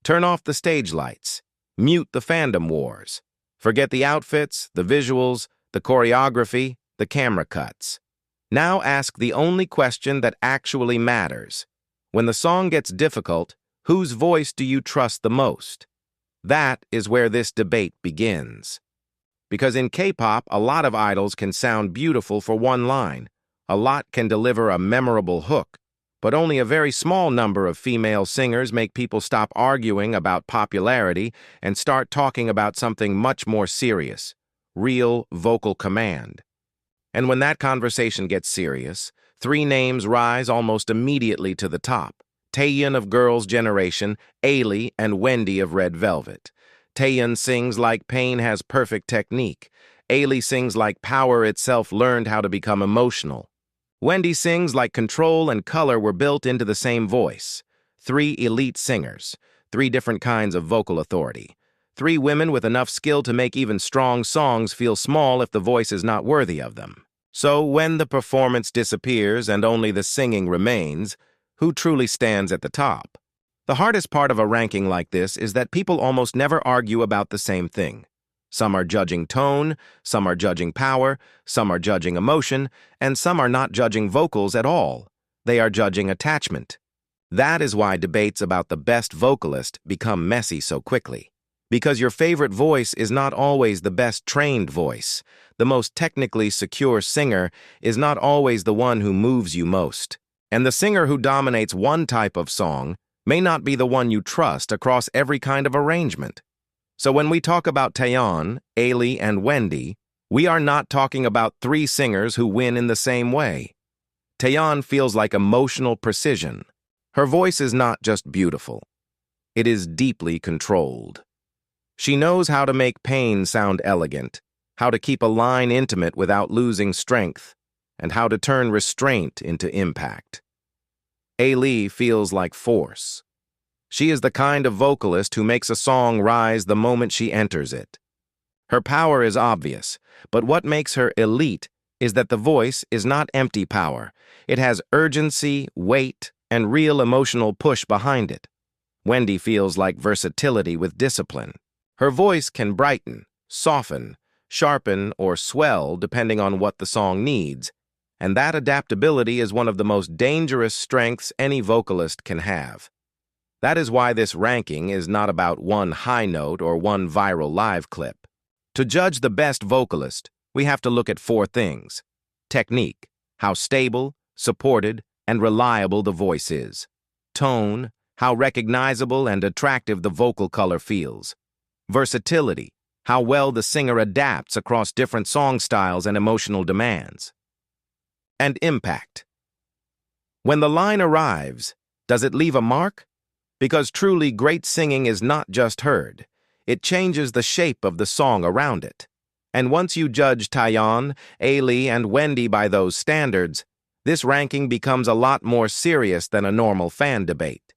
Turn off the stage lights. Mute the fandom wars. Forget the outfits, the visuals, the choreography, the camera cuts. Now ask the only question that actually matters. When the song gets difficult, whose voice do you trust the most? That is where this debate begins. Because in K-pop, a lot of idols can sound beautiful for one line. A lot can deliver a memorable hook. But only a very small number of female singers make people stop arguing about popularity and start talking about something much more serious: real vocal command. And when that conversation gets serious, three names rise almost immediately to the top: Taeyeon of Girls' Generation, Ailee, and Wendy of Red Velvet. Taeyeon sings like pain has perfect technique. Ailee sings like power itself learned how to become emotional. Wendy sings like control and color were built into the same voice. Three elite singers, three different kinds of vocal authority. Three women with enough skill to make even strong songs feel small if the voice is not worthy of them. So when the performance disappears and only the singing remains, who truly stands at the top? The hardest part of a ranking like this is that people almost never argue about the same thing. Some are judging tone, some are judging power, some are judging emotion, and some are not judging vocals at all. They are judging attachment. That is why debates about the best vocalist become messy so quickly. Because your favorite voice is not always the best trained voice. The most technically secure singer is not always the one who moves you most. And the singer who dominates one type of song may not be the one you trust across every kind of arrangement. So when we talk about Taeyeon, Ailee, and Wendy, we are not talking about three singers who win in the same way. Taeyeon feels like emotional precision. Her voice is not just beautiful. It is deeply controlled. She knows how to make pain sound elegant, how to keep a line intimate without losing strength, and how to turn restraint into impact. Ailee feels like force. She is the kind of vocalist who makes a song rise the moment she enters it. Her power is obvious, but what makes her elite is that the voice is not empty power. It has urgency, weight, and real emotional push behind it. Wendy feels like versatility with discipline. Her voice can brighten, soften, sharpen, or swell depending on what the song needs, and that adaptability is one of the most dangerous strengths any vocalist can have. That is why this ranking is not about one high note or one viral live clip. To judge the best vocalist, we have to look at four things: technique, how stable, supported, and reliable the voice is; tone, how recognizable and attractive the vocal color feels; versatility, how well the singer adapts across different song styles and emotional demands; and impact. When the line arrives, does it leave a mark? Because truly great singing is not just heard. It changes the shape of the song around it. And once you judge Taeyeon, Ailee, and Wendy by those standards, this ranking becomes a lot more serious than a normal fan debate.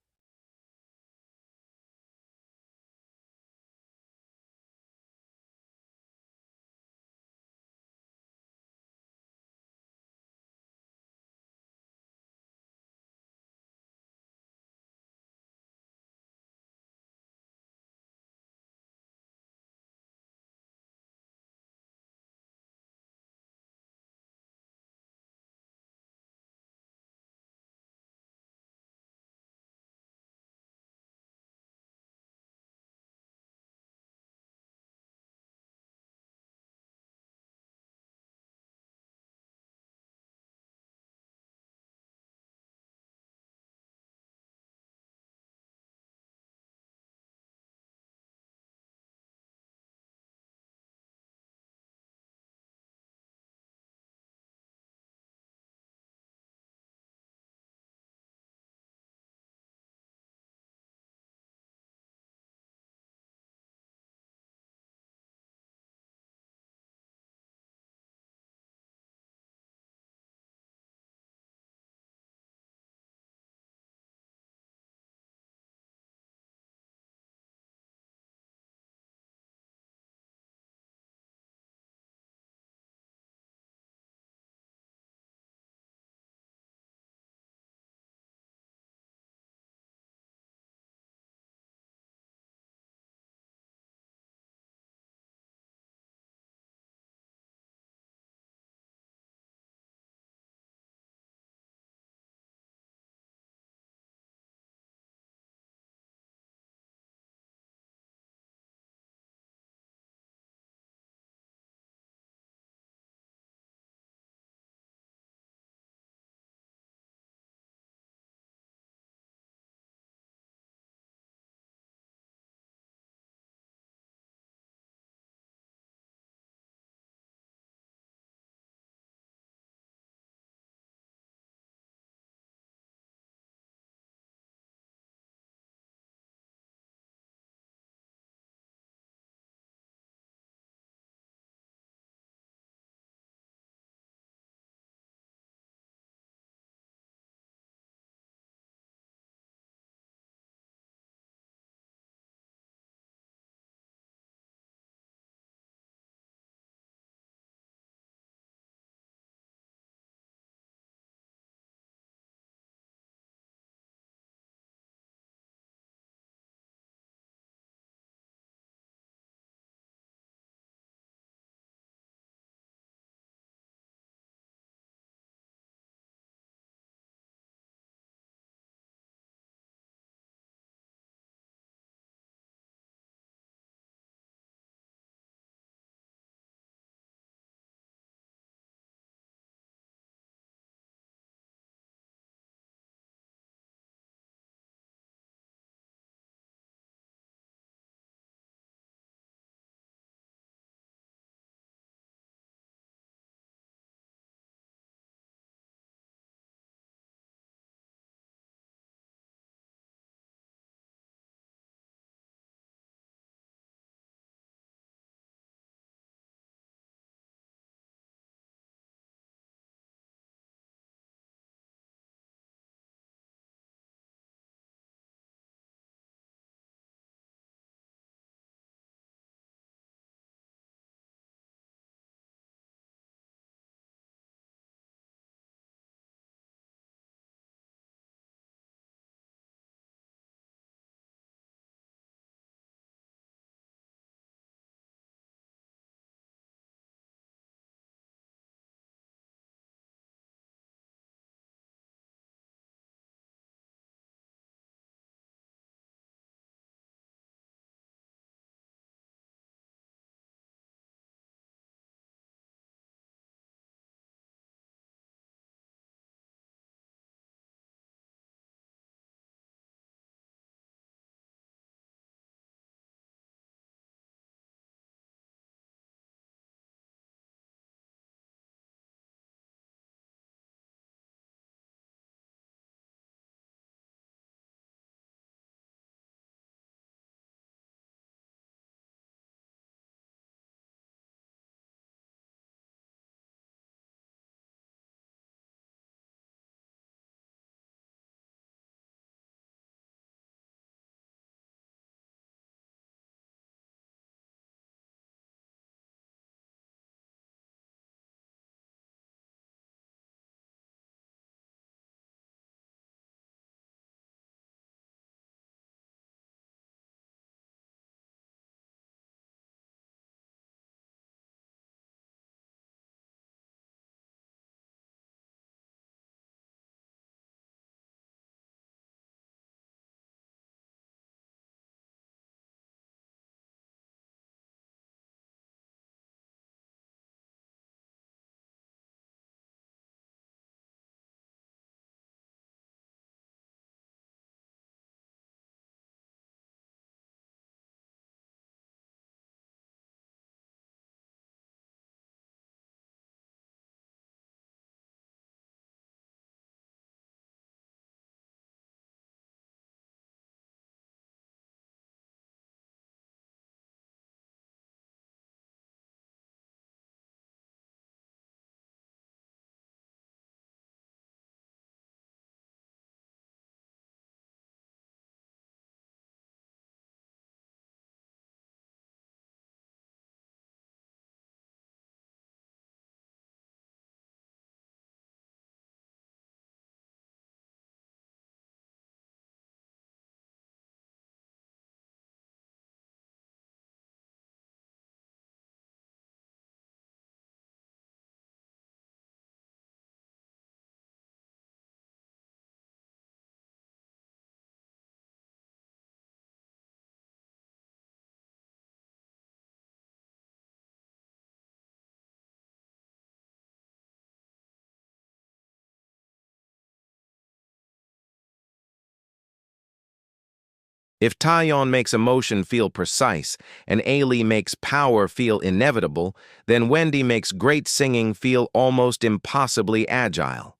If Taeyeon makes emotion feel precise and Ailee makes power feel inevitable, then Wendy makes great singing feel almost impossibly agile.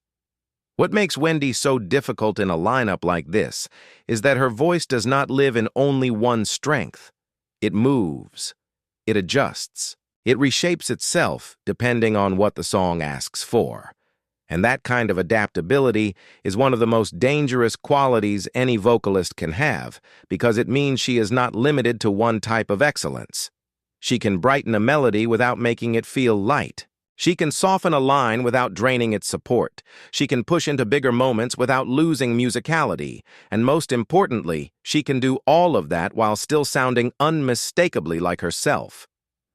What makes Wendy so difficult in a lineup like this is that her voice does not live in only one strength. It moves, it adjusts, it reshapes itself depending on what the song asks for. And that kind of adaptability is one of the most dangerous qualities any vocalist can have, because it means she is not limited to one type of excellence. She can brighten a melody without making it feel light. She can soften a line without draining its support. She can push into bigger moments without losing musicality. And most importantly, she can do all of that while still sounding unmistakably like herself.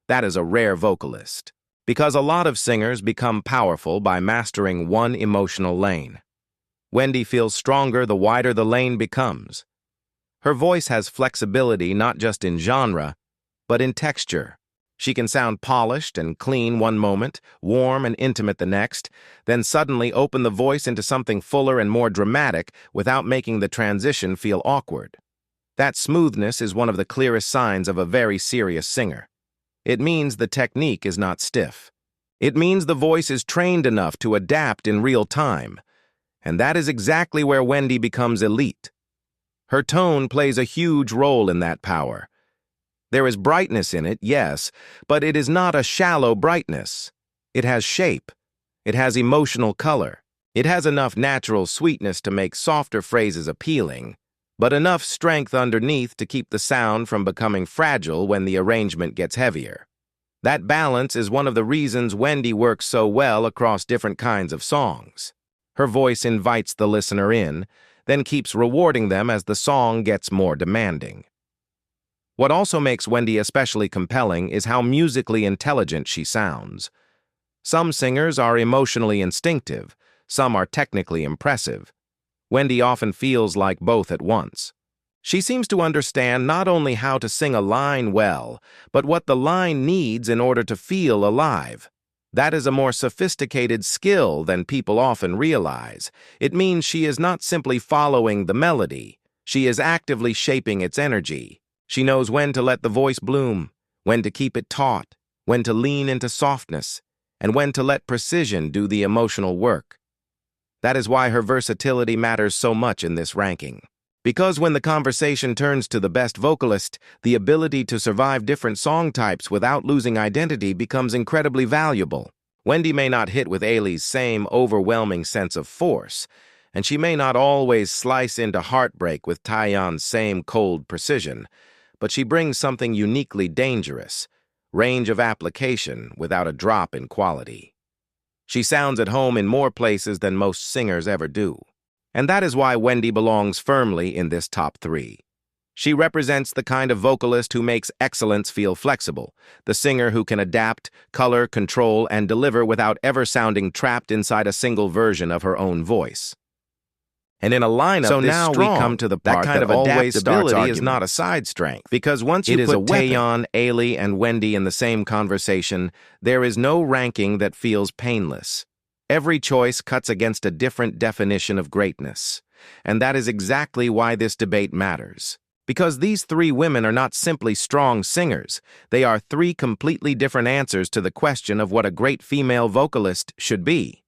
That is a rare vocalist. Because a lot of singers become powerful by mastering one emotional lane. Wendy feels stronger the wider the lane becomes. Her voice has flexibility not just in genre, but in texture. She can sound polished and clean one moment, warm and intimate the next, then suddenly open the voice into something fuller and more dramatic without making the transition feel awkward. That smoothness is one of the clearest signs of a very serious singer. It means the technique is not stiff. It means the voice is trained enough to adapt in real time. And that is exactly where Wendy becomes elite. Her tone plays a huge role in that power. There is brightness in it, yes, but it is not a shallow brightness. It has shape. It has emotional color. It has enough natural sweetness to make softer phrases appealing, but enough strength underneath to keep the sound from becoming fragile when the arrangement gets heavier. That balance is one of the reasons Wendy works so well across different kinds of songs. Her voice invites the listener in, then keeps rewarding them as the song gets more demanding. What also makes Wendy especially compelling is how musically intelligent she sounds. Some singers are emotionally instinctive, some are technically impressive. Wendy often feels like both at once. She seems to understand not only how to sing a line well, but what the line needs in order to feel alive. That is a more sophisticated skill than people often realize. It means she is not simply following the melody. She is actively shaping its energy. She knows when to let the voice bloom, when to keep it taut, when to lean into softness, and when to let precision do the emotional work. That is why her versatility matters so much in this ranking. Because when the conversation turns to the best vocalist, the ability to survive different song types without losing identity becomes incredibly valuable. Wendy may not hit with Ailee's same overwhelming sense of force, and she may not always slice into heartbreak with Taeyeon's same cold precision, but she brings something uniquely dangerous, range of application without a drop in quality. She sounds at home in more places than most singers ever do. And that is why Wendy belongs firmly in this top 3. She represents the kind of vocalist who makes excellence feel flexible, the singer who can adapt, color, control, and deliver without ever sounding trapped inside a single version of her own voice. And in a lineup So this now strong, we come to the that part kind that of always starts adaptability is argument. not a side strength, because once you put Taeyeon, Ailee, and Wendy in the same conversation, there is no ranking that feels painless. Every choice cuts against a different definition of greatness. And that is exactly why this debate matters. Because these 3 women are not simply strong singers, they are 3 completely different answers to the question of what a great female vocalist should be.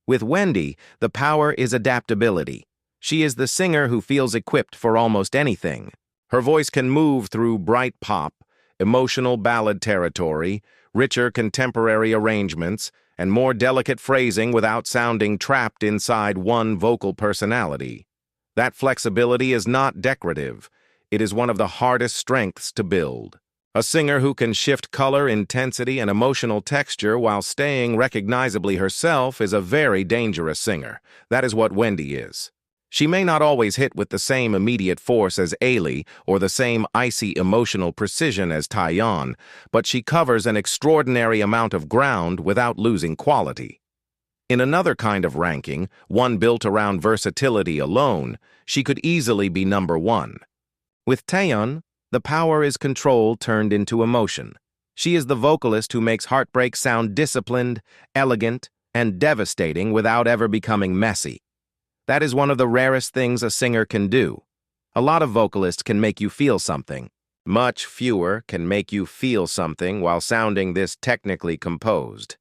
With Wendy, the power is adaptability. She is the singer who feels equipped for almost anything. Her voice can move through bright pop, emotional ballad territory, richer contemporary arrangements, and more delicate phrasing without sounding trapped inside one vocal personality. That flexibility is not decorative. It is one of the hardest strengths to build. A singer who can shift color, intensity, and emotional texture while staying recognizably herself is a very dangerous singer. That is what Wendy is. She may not always hit with the same immediate force as Ailee or the same icy emotional precision as Taeyeon, but she covers an extraordinary amount of ground without losing quality. In another kind of ranking, one built around versatility alone, she could easily be number 1. With Taeyeon, the power is control turned into emotion. She is the vocalist who makes heartbreak sound disciplined, elegant, and devastating without ever becoming messy. That is one of the rarest things a singer can do. A lot of vocalists can make you feel something. Much fewer can make you feel something while sounding this technically composed.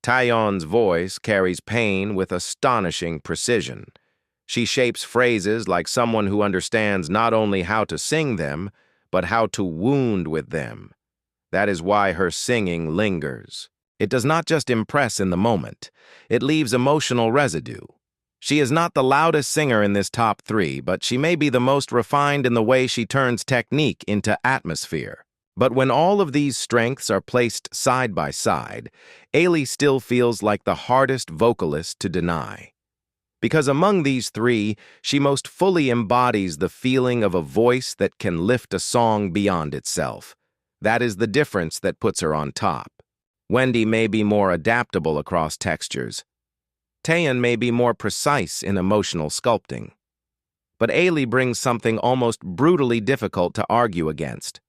Taeyeon's voice carries pain with astonishing precision. She shapes phrases like someone who understands not only how to sing them, but how to wound with them. That is why her singing lingers. It does not just impress in the moment, it leaves emotional residue. She is not the loudest singer in this top three, but she may be the most refined in the way she turns technique into atmosphere. But when all of these strengths are placed side by side, Ailee still feels like the hardest vocalist to deny. Because among these three, she most fully embodies the feeling of a voice that can lift a song beyond itself. That is the difference that puts her on top. Wendy may be more adaptable across textures. Taeyeon may be more precise in emotional sculpting. But Ailee brings something almost brutally difficult to argue against.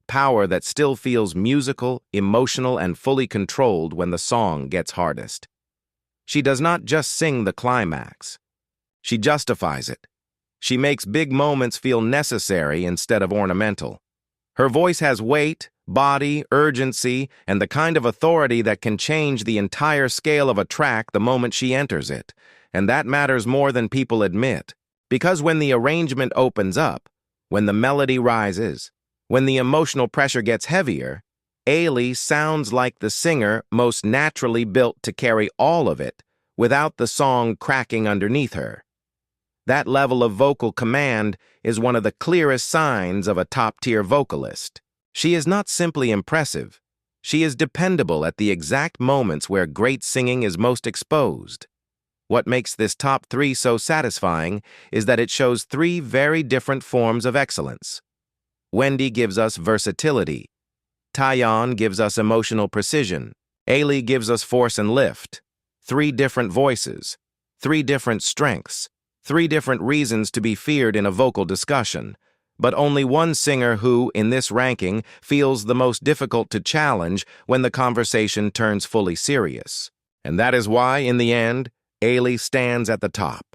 Power that still feels musical, emotional, and fully controlled when the song gets hardest. She does not just sing the climax. She justifies it. She makes big moments feel necessary instead of ornamental. Her voice has weight, body, urgency, and the kind of authority that can change the entire scale of a track the moment she enters it. And that matters more than people admit. Because when the arrangement opens up, when the melody rises, when the emotional pressure gets heavier, Ailee sounds like the singer most naturally built to carry all of it without the song cracking underneath her. That level of vocal command is one of the clearest signs of a top-tier vocalist. She is not simply impressive. She is dependable at the exact moments where great singing is most exposed. What makes this top three so satisfying is that it shows three very different forms of excellence. Wendy gives us versatility. Taeyeon gives us emotional precision. Ailee gives us force and lift. Three different voices, three different strengths, three different reasons to be feared in a vocal discussion, but only one singer who, in this ranking, feels the most difficult to challenge when the conversation turns fully serious. And that is why, in the end, Ailee stands at the top.